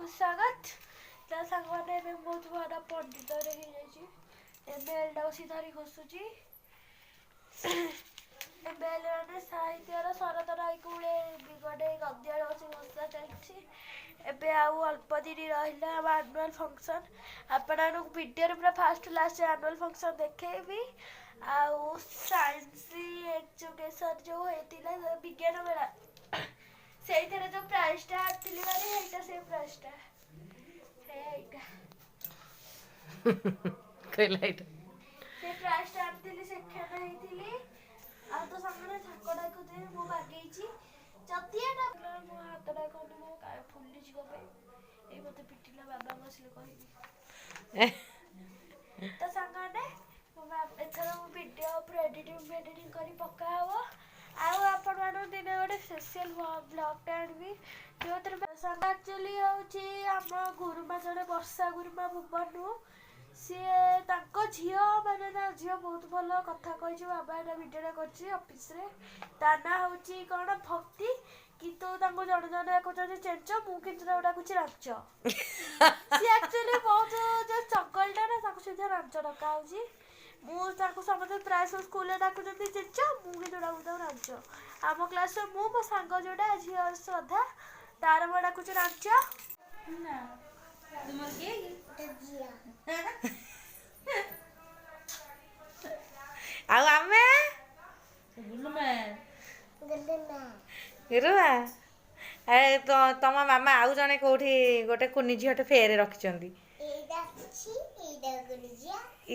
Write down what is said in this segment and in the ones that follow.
स्वागत ता सांगने में बहुत बड़ा पंडित रे ही जाई एबेल डोसी धरी घसुची एबेल ने साहित्यर शरद राय कुले बिगडे गद्य डोसी घसा चलछि एबे आउ अल्प दिन रहिला एनुअल फंक्शन आपण वीडियो पूरा फास्ट लास्ट एनुअल फंक्शन देखेबी आउ साइंस एजुकेशन जो हेतिला विज्ञान मेला ସେଇଥିରେ जो प्राइस टा आथिली माने हेटा से प्राइस टा हेटा कहला एटा से प्राइस टा आथिली सेखेना हेतिली आ तो सामने ठाकड़ा को दे मो बागेची जतिया ना मो हातडा कोन मो काय फुल्ली जिगो पे ए मते पिटिला बाबा बसले कहिबी तो सामने मो एथरा मो वीडियो पर एडिटिंग करी पक्का हबो आउ आपण मानो दिन गोटे स्पेशल ब्लॉग टा आनबी जो तर एक्चुअली होची हम गुरुमा जने वर्षा गुरुमा भुवन सी तांको झियो माने ना झियो बहुत भलो कथा कहि जे बाबा एटा वीडियो करछि ऑफिस रे ताना होची कोन भक्ति किंतु तांको जण जण कहउछ चेंच मु किंतु ओडा कुछ रांच सी एक्चुअली बहुत जो चकलटा ना ताको सीधा रांच डका होची मु ताको समझ प्राय स्कूल रे डाकु जति चेंच मु के जोडा उदा रांच आम क्लास रे मु मो सांग जोडा झियो श्रद्धा तार बडा कुछ रांच ना तुमर के जिया आउ आमे गुरुमा अरे तो तम मामा आउ जने कोठी गोटे कुनी झियोटे फेरे रखिचंदी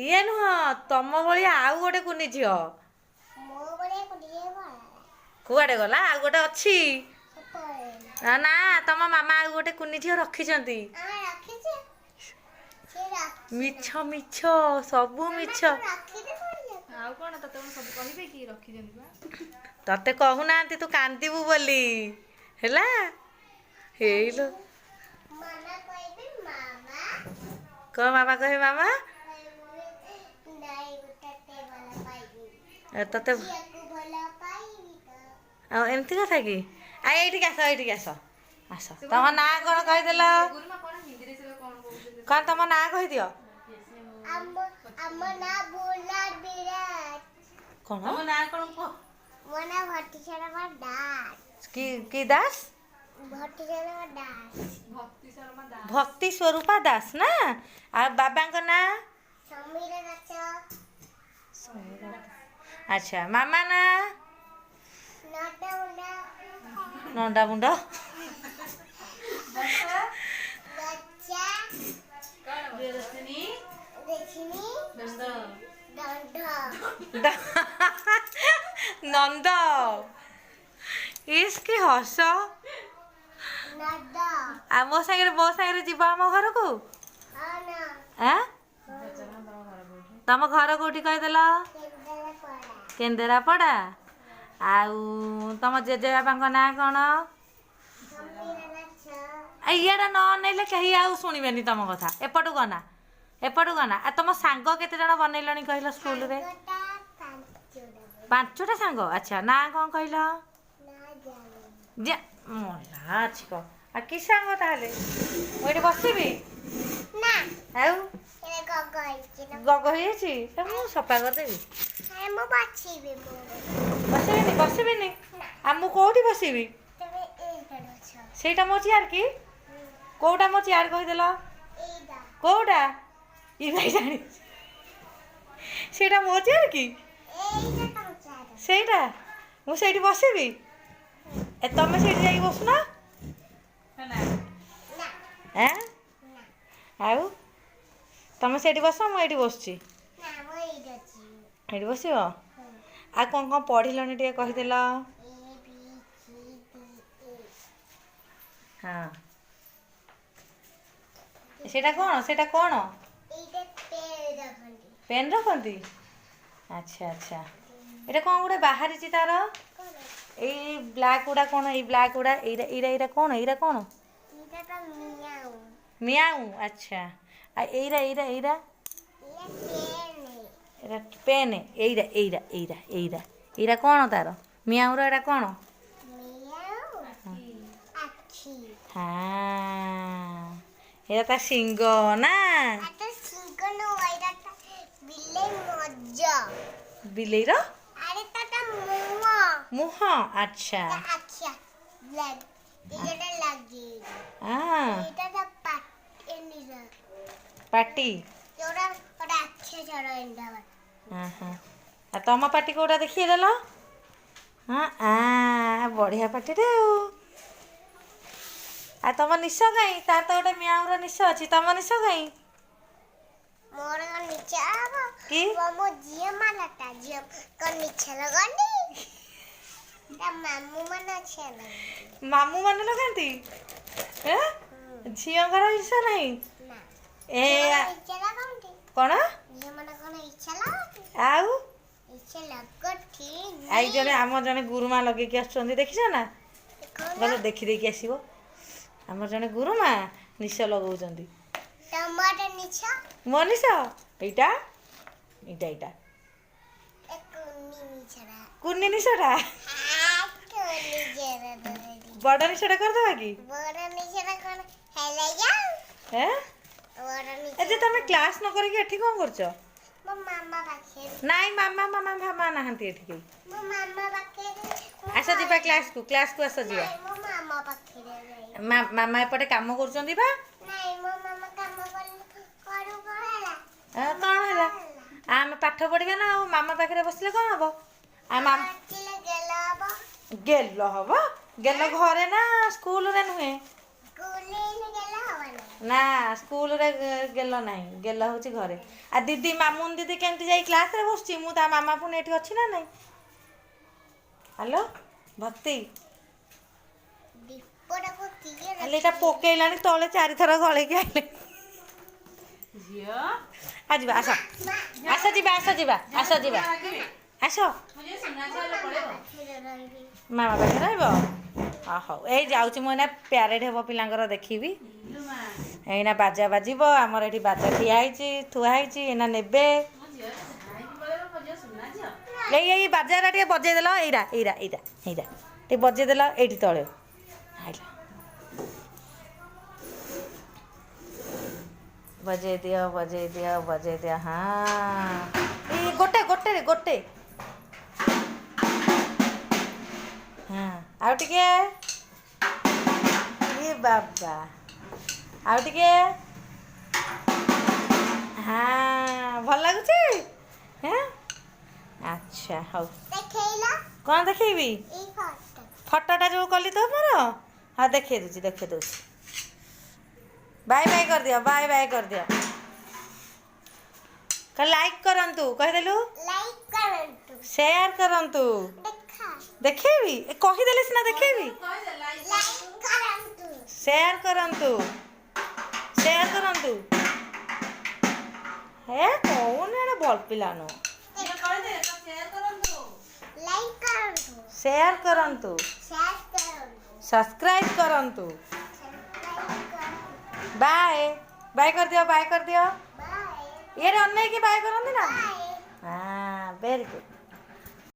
ये नुह तम भलिया आउ गोटे कुनी झियो कुआडे गला आउ गोटे अच्छी ना तम मामा आउ गोटे कुनी झियो रखिचंदी मिछ मिछ सबु मिछ आउ कोन तते सब कहिबे की रखि देनी बा तते कहू नांती तू कांदीबू बोली हैला हेलो मामा कहबे मामा को मामा कहे मामा नाई उठते वाला पाइबी तते को भला पाइबी तो आ एमती कथा की आ एठी आस आस तम ना कोन कहि देला गुरुमा कोन हिंदी रे से कोन बोलते कोन तम ना कहि दियो अम्म ना बोला विराट कोन तम ना कोन को मोना भट्टी शर्मा दास की दास भट्टी शर्मा दास भक्ति स्वरूपा दास ना आ बाबा को ना समीर नाच अच्छा मामा ना नटा मुंडा नंडा मुंडा बच्चा बच्चा कोन बेरसनी देखिनी दंड नंद इसकी हस नदा आ मो सागरे जीवा हम घर को आना तम घर कोठी कहि देला केंद्र पड़ा केंदेरापड़ा आउ तम जेजे बाबा ना कौन समीर नाच इयाडा न नैले कही आउ शुणिबेनी तम कथा एपटू गना आ तम सांग केते जण बनैलणी कहिला स्कूल रे गोटा पांचटा सांग अच्छा ना कौन कहिला ना जाने जे मोला अछि को आ कि सांग ताले ओइटे बसिबी ना आउ ए गगई ना गग होइछि त मु सफा कर देबी ए मो बाछीबे मो बसिबिनी आ मु कोठी बसिबी तबे ए करो छ सेटा मो चियार की कोउटा मो चियार कहि देला एदा कोउटा ई भाई जानी सेटा मो चियार की एदा पहुंचा सेटा मु सेठी बसिबी ए तमे सेठी जाई बसुना ना हैं ना आउ तमे सेठी बस मु एठी बसची ना मो एदा छी एठी बसिबो आ कोन पढिलनी टे कहि देला A B C D A हां सेटा कोन एदा पेड़ रखंडी पेन रखंती अच्छा अच्छा एटा कोन गुडे बाहरी ची तार कोन ए ब्लैक गुडा कोन ए ब्लैक गुडा एरा कोन एदा तो मियाऊ मियाऊ अच्छा आ एरा ये पेन है एरा कोन तार मियाऊ रो एटा कोन मियाऊ अच्छी हाँ ଏଇଟା ତା ଶିଙ୍ଗ ନା এটা সিংহ নয় এটা বিলেই মজা ବିଲେଇର আর এটা মুয়া ମୁହଁ ଆଚ୍ଛା আচ্ছা ব্ল্যাক এটা লাগি ଆ এটা পাট এনিরা ପାଟି ওরা ওরা আচ্ছা চড়া এন্ডাবা ଆଉ ତମ ପାଟି କୋଉଟା ଦେଖିଦେଲ ହଁ ବଢ଼ିଆ ପାଟିରେ ଆଉ ତମ ନିଶ କାଇଁ ତାର ତ ଗୋଟେ ମିଆଉର ନିଶ ଅଛି ତମ ନିଶ କାଇଁ মোর নিচে আবা কি মো জিয়া মালাটা জিয়া কোন নিচে লাগানি তা মামু মানে আছে না ମାମୁଁ ମାନେ ଲଗାନ୍ତି ଝିଅଙ୍କର ନିଶ ନାହିଁ না ଏ ইচ্ছা লাগান্তি କ'ଣ জিয়া মানে কোন ইচ্ছা লাগান্তি ଆଉ ইচ্ছা লাগতি ଆଇ ଜଣେ ଆମର ଜଣେ ଗୁରୁମା ଲଗେଇକି ଆସୁଛନ୍ତି ଦେଖିଛ ନା ଗଲେ ଦେଖିଦେଇକି ଆସିବ ଆମର ଜଣେ ଗୁରୁମା ନିଶ ଲଗାଉଛନ୍ତି ଟମାଟୋ ନିଚା ମୋ ନିଶ ଏଇଟା ଏଇଟା ଏଇଟା କୁନି ନିଚା କୁନି ନିଶଟା କୁନି ଜେରା ଦରେዲ ବଡ଼ ନିଶଟା କରିଦେବା କି ବଡ ନିଚା କୋନ ହେଲେ ଯାଉ ହେଁ ବଡ ଏ ନିଚା ଯେ ତମେ କ୍ଲାସ୍ ନ କରିକି ଏଠି କ'ଣ କରୁଛ ମୋ ମାମା ପାଖେ ନାଇଁ ମାମା ମାମା ଭାମା ନାହାନ୍ତି ଏଠି କେହି ମୋ ମାମା ପାଖେ ଆସ ଯିବା କ୍ଲାସ୍କୁ ଆସ ଯିବା ମୋ ମାମା ପାଖରେ ନାଇଁ ମାମା ଏପଟେ କାମ କରୁଛନ୍ତି ବା ନାଇଁ ମୋ ମାମା କାମ କରୁ କରୁ ହେଲା କ'ଣ ହେଲା ଆମେ ପାଠ ପଢ଼ିବା ନା ଆଉ ମାମା ପାଖରେ ବସିଲେ କ'ଣ ହବ ଆଉ ମାମା ଆସିଲେ ଗେଲ ହବ ଗେଲ ହବ ଗେଲ ଘରେ ନା ସ୍କୁଲରେ ନୁହେଁ ସ୍କୁଲରେ ଗେଲ ହବନି ନା ସ୍କୁଲରେ ଗେଲ ନାହିଁ ଗେଲ ହେଉଛି ଘରେ ଆଉ ଦିଦି ମାମୁନ ଦିଦି କେମିତି ଯାଇ କ୍ଲାସ୍ରେ ବସୁଛି ମୁଁ ତା ମାମା ପୁଣି ଏଠି ଅଛି ନା ନାହିଁ ହ୍ୟାଲୋ ଭକ୍ତି ଦୀପଟାକୁ କିଏ ହେଲେ ଏଇଟା ପକେଇଲାଣି ତଳେ 4 ଥର ଗଳେଇକି ଆଇଲେ ଆ ଯିବା ଆସ ଆସ ଯିବା ଆସ ଯିବା ଆସ ଯିବା ଆସ ମାମା ପାଖରେ ରହିବ ହଉ ଏଇ ଯାଉଛି ମୁଁ ଏଇନା ପ୍ୟାରେଡ୍ ହେବ ପିଲାଙ୍କର ଦେଖିବି ଏଇନା ବାଜା ବାଜିବ ଆମର ଏଠି ବାଜା ଥୁଆ ହେଇଛି ଏଇନା ନେବେ ଏଇ ବାଜାଟା ଟିକେ ବଜେଇଦେଲ ଏଇଟା ଟିକେ ବଜେଇଦେଲ ଏଇଠି ତଳେ ଆଇଲା ବଜେଇ ଦିଅ ହଁ ଏଇ ଗୋଟେ ହଁ ଆଉ ଟିକେ ବାବା ଆଉ ଟିକେ ହଁ ଭଲ ଲାଗୁଛି ଆଚ୍ଛା ହଉ ଦେଖେଇଲା କ'ଣ ଦେଖେଇବି ଏଇ ଫଟୋ ଫଟୋଟା ଯେଉଁ କଲି ତ ମୋର ହଁ ଦେଖେଇ ଦେଉଛି ବାଏ କରିଦିଅ ଲାଇକ୍ କରନ୍ତୁ କହିଦେଲୁ ଲାଇକ୍ କରନ୍ତୁ ସେୟାର କରନ୍ତୁ ଦେଖା ଦେଖେଇବି କହିଦେଲେ ସିନା ଦେଖେଇବି ଲାଇକ୍ କରନ୍ତୁ ସେୟାର କରନ୍ତୁ ହେ କହୁନ ଏଇଟା ଭଲ ପିଲା ନୁହଁ ଲାଇକ୍ କରନ୍ତୁ ସେୟାର କରନ୍ତୁ ସବସ୍କ୍ରାଇବ୍ କରନ୍ତୁ ବାଏ କରିଦିଅ ବାଏ ଇଏରେ ଅନେଇକି ବାଏ କରନ୍ତି ନା ବାଏ ଭେରି ଗୁଡ୍